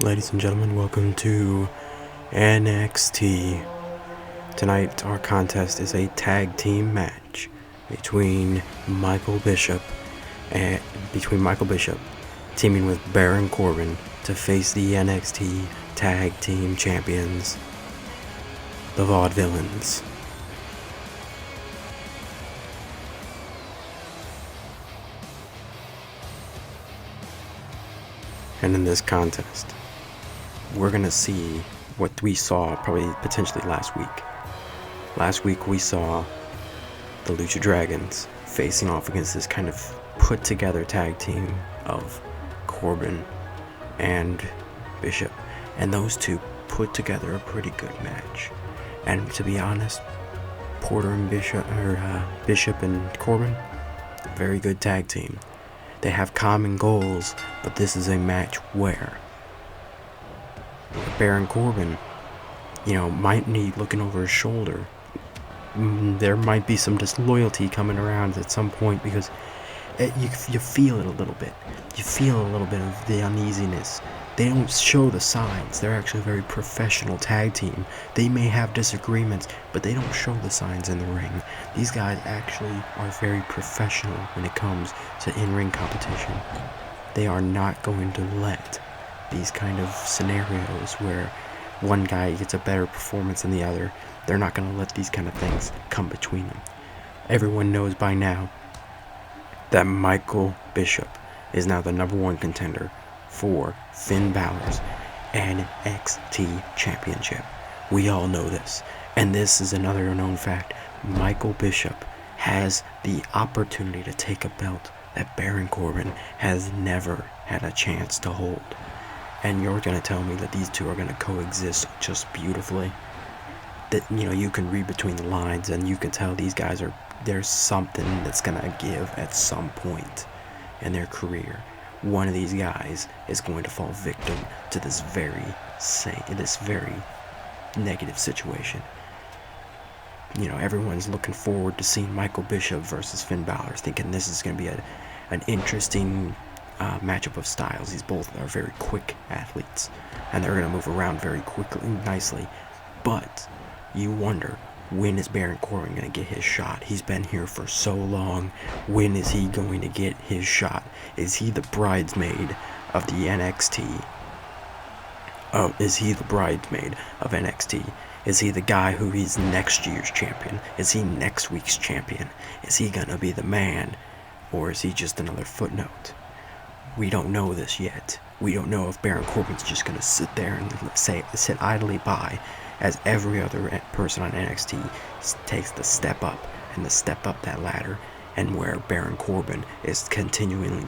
Ladies and gentlemen, welcome to NXT. Tonight, our contest is a tag team match between Michael Bishop teaming with Baron Corbin to face the NXT Tag Team Champions, the Vaudevillains. And in this contest, we're gonna see what we saw probably potentially last week. Last week we saw the Lucha Dragons facing off against this kind of put together tag team of Corbin and Bishop, and those two put together a pretty good match. And to be honest, Porter and Bishop and Corbin, very good tag team. They have common goals, but this is a match where Baron Corbin, might need looking over his shoulder. There might be some disloyalty coming around at some point because you feel it a little bit. You feel a little bit of the uneasiness. They don't show the signs. They're actually a very professional tag team. They may have disagreements, but they don't show the signs in the ring. These guys actually are very professional when it comes to in-ring competition. They are not going to let these kind of scenarios where one guy gets a better performance than the other. They're not going to let these kind of things come between them. Everyone knows by now that Michael Bishop is now the #1 contender for Finn Balor's NXT Championship. We all know this. And this is another known fact. Michael Bishop has the opportunity to take a belt that Baron Corbin has never had a chance to hold. And you're going to tell me that these two are going to coexist just beautifully? That, you can read between the lines and you can tell these guys there's something that's going to give at some point in their career. One of these guys is going to fall victim to this very negative situation. Everyone's looking forward to seeing Michael Bishop versus Finn Balor, thinking this is going to be an interesting matchup of styles. These both are very quick athletes, and they're going to move around very quickly and nicely. But you wonder, when is Baron Corbin going to get his shot? He's been here for so long. When is he going to get his shot? Is he the bridesmaid of the NXT? Is he the bridesmaid of NXT? Is he the guy who is next year's champion? Is he next week's champion? Is he going to be the man? Or is he just another footnote? We don't know this yet. We don't know if Baron Corbin's just going to sit there and sit idly by as every other person on NXT takes the step up that ladder, and where Baron Corbin is continually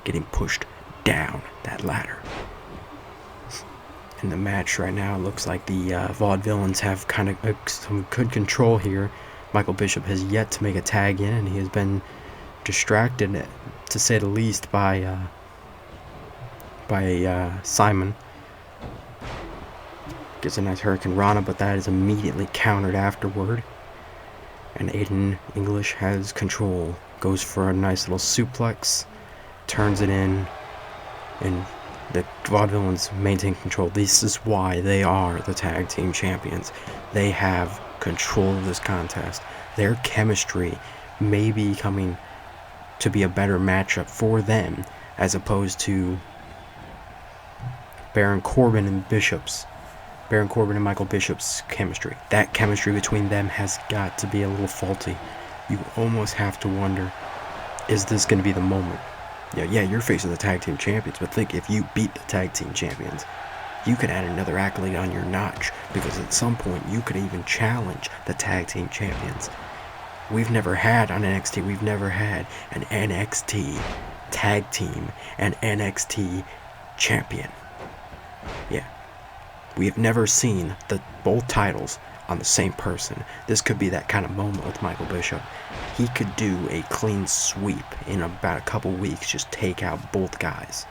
getting pushed down that ladder. In the match right now, it looks like the Vaudevillains have kind of some good control here. Michael Bishop has yet to make a tag in, and he has been distracted, to say the least, by Simon. Gets a nice Hurricane Rana, but that is immediately countered afterward. And Aiden English has control. Goes for a nice little suplex, turns it in, and the Vaudevillains maintain control. This is why they are the tag team champions. They have control of this contest. Their chemistry may be coming to be a better matchup for them, as opposed to Baron Corbin and Michael Bishop's chemistry. That chemistry between them has got to be a little faulty. You almost have to wonder, is this going to be the moment? Yeah, you're facing the tag team champions, but think, if you beat the tag team champions, you could add another accolade on your notch, because at some point you could even challenge the tag team champions. We've never had on NXT, an NXT tag team and NXT champion. Yeah. We have never seen both titles on the same person. This could be that kind of moment with Michael Bishop. He could do a clean sweep in about a couple weeks, just take out both guys.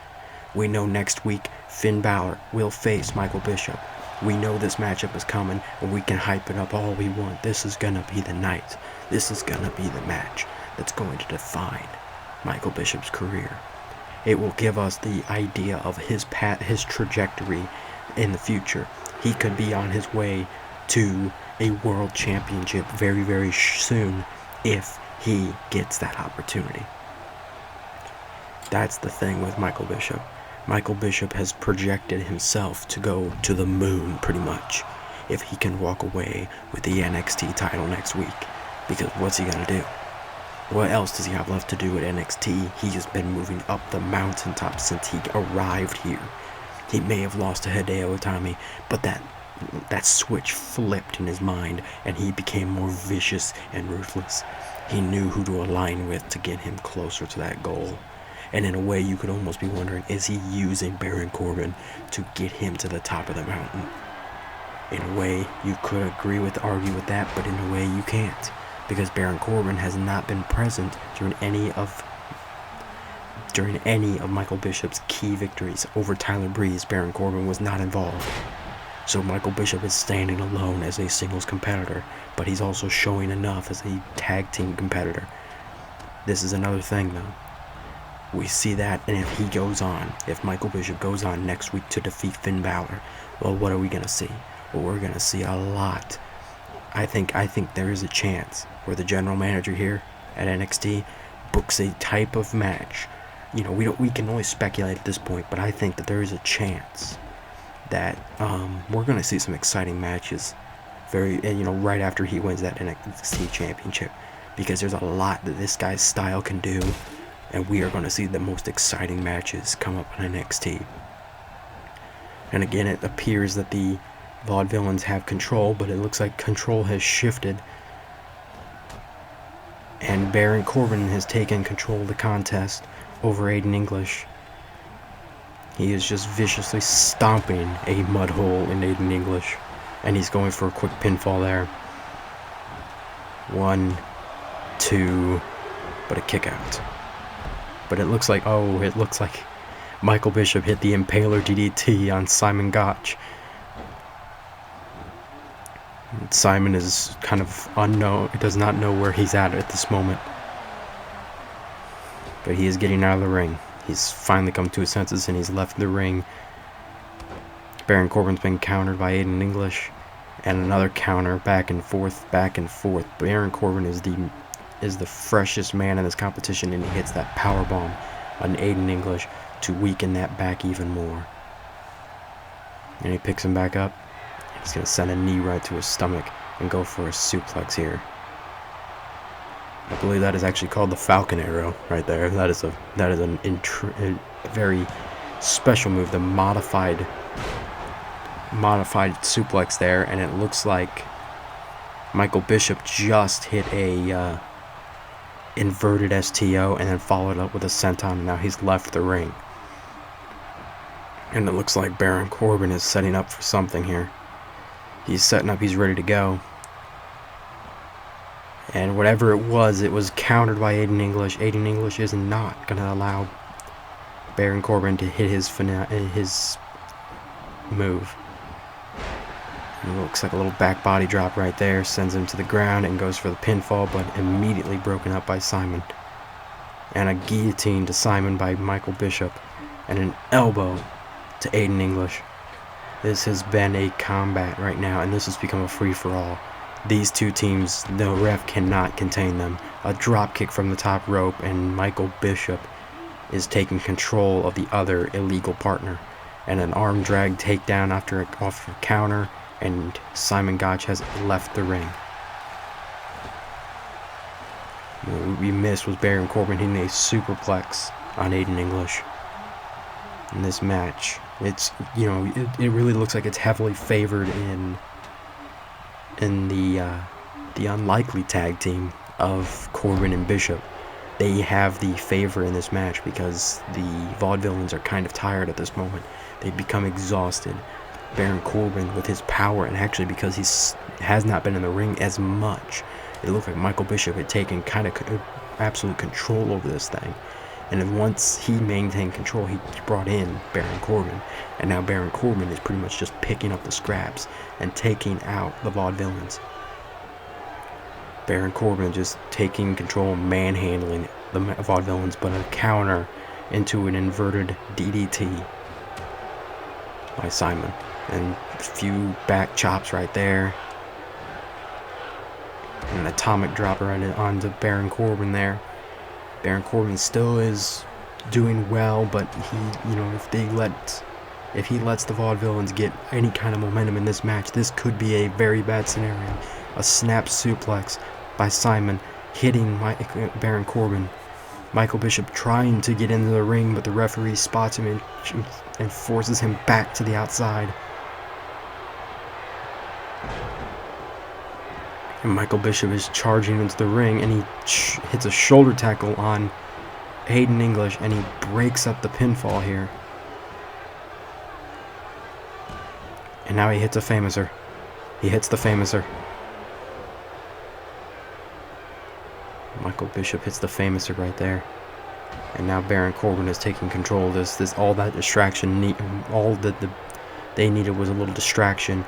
We know next week Finn Balor will face Michael Bishop. We know this matchup is coming, and we can hype it up all we want. This is going to be the night. This is going to be the match that's going to define Michael Bishop's career. It will give us the idea of his trajectory in the future. He could be on his way to a world championship very, very soon if he gets that opportunity. That's the thing with Michael Bishop. Michael Bishop has projected himself to go to the moon, pretty much, if he can walk away with the NXT title next week. Because what's he gonna do? What else does he have left to do at NXT? He has been moving up the mountaintop since he arrived here. He may have lost to Hideo Itami, but that switch flipped in his mind, and he became more vicious and ruthless. He knew who to align with to get him closer to that goal. And in a way, you could almost be wondering, is he using Baron Corbin to get him to the top of the mountain? In a way, you could argue with that, but in a way, you can't. Because Baron Corbin has not been present during any of Michael Bishop's key victories. Over Tyler Breeze, Baron Corbin was not involved. So Michael Bishop is standing alone as a singles competitor, but he's also showing enough as a tag team competitor. This is another thing, though. We see that, and if Michael Bishop goes on next week to defeat Finn Balor, well, what are we going to see? Well, we're going to see a lot. I think there is a chance where the general manager here at NXT books a type of match. You know, we can only speculate at this point, but I think that there is a chance that we're going to see some exciting matches right after he wins that NXT championship, because there's a lot that this guy's style can do, and we are going to see the most exciting matches come up on NXT. And again, it appears that the Vaudevillains have control, but it looks like control has shifted, and Baron Corbin has taken control of the contest over Aiden English. He is just viciously stomping a mud hole in Aiden English, and he's going for a quick pinfall there. 1, 2, but a kick out. But it looks like Michael Bishop hit the Impaler DDT on Simon Gotch. Simon is kind of unknown. He does not know where he's at this moment. But he is getting out of the ring. He's finally come to his senses and he's left the ring. Baron Corbin's been countered by Aiden English. And another counter, back and forth, back and forth. Baron Corbin is the freshest man in this competition, and he hits that powerbomb on Aiden English to weaken that back even more. And he picks him back up. He's going to send a knee right to his stomach and go for a suplex here. I believe that is actually called the Falcon Arrow right there. That is a very special move, the modified suplex there, and it looks like Michael Bishop just hit a inverted STO and then followed up with a senton, and now he's left the ring. And it looks like Baron Corbin is setting up for something here. He's setting up, he's ready to go. And whatever it was countered by Aiden English. Aiden English is not going to allow Baron Corbin to hit his move. And it looks like a little back body drop right there. Sends him to the ground and goes for the pinfall, but immediately broken up by Simon. And a guillotine to Simon by Michael Bishop. And an elbow to Aiden English. This has been a combat right now, and this has become a free-for-all. These two teams, the ref cannot contain them. A drop kick from the top rope, and Michael Bishop is taking control of the other illegal partner. And an arm drag takedown off a counter, and Simon Gotch has left the ring. What we missed was Baron Corbin hitting a superplex on Aiden English in this match. It's, it really looks like it's heavily favored in the unlikely tag team of Corbin and Bishop. They have the favor in this match because the Vaudevillains are kind of tired at this moment. They've become exhausted. Baron Corbin, with his power, and actually because he has not been in the ring as much, it looked like Michael Bishop had taken kind of absolute control over this thing. And then once he maintained control, he brought in Baron Corbin. And now Baron Corbin is pretty much just picking up the scraps and taking out the Vaudevillains. Baron Corbin just taking control, manhandling the Vaudevillains, but a counter into an inverted DDT by Simon. And a few back chops right there. And an atomic dropper onto Baron Corbin there. Baron Corbin still is doing well, but he, if he lets the Vaudevillains get any kind of momentum in this match, this could be a very bad scenario. A snap suplex by Simon hitting Baron Corbin. Michael Bishop trying to get into the ring, but the referee spots him and forces him back to the outside. And Michael Bishop is charging into the ring, and he hits a shoulder tackle on Aiden English, and he breaks up the pinfall here. And now he hits a famouser. He hits the famouser. Michael Bishop hits the famouser right there. And now Baron Corbin is taking control of this. All that distraction, all that they needed was a little distraction.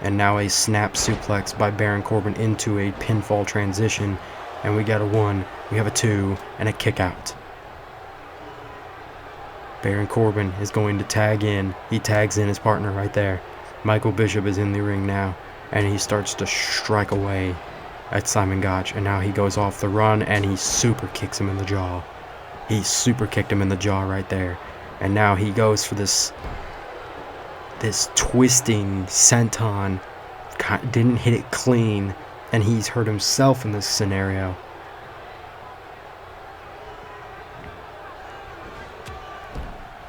And now a snap suplex by Baron Corbin into a pinfall transition. And we got a 1, we have a 2, and a kick out. Baron Corbin is going to tag in. He tags in his partner right there. Michael Bishop is in the ring now, and he starts to strike away at Simon Gotch. And now he goes off the run, and he super kicks him in the jaw. He super kicked him in the jaw right there. And now he goes for this twisting senton. Didn't hit it clean, and he's hurt himself in this scenario.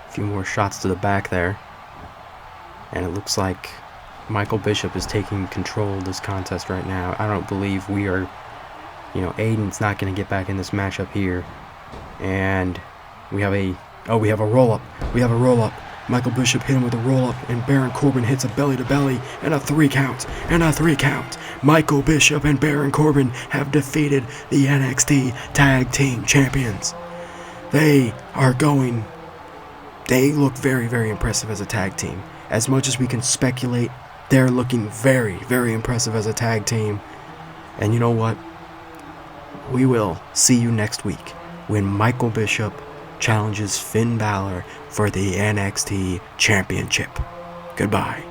A few more shots to the back there. And it looks like Michael Bishop is taking control of this contest right now. I don't believe we are, Aiden's not going to get back in this matchup here. And we have a roll-up. We have a roll-up. Michael Bishop hit him with a roll-up, and Baron Corbin hits a belly-to-belly, and a 3 count, and a 3 count. Michael Bishop and Baron Corbin have defeated the NXT Tag Team Champions. They look very, very impressive as a tag team. As much as we can speculate, they're looking very, very impressive as a tag team. And you know what? We will see you next week when Michael Bishop challenges Finn Balor for the NXT Championship. Goodbye.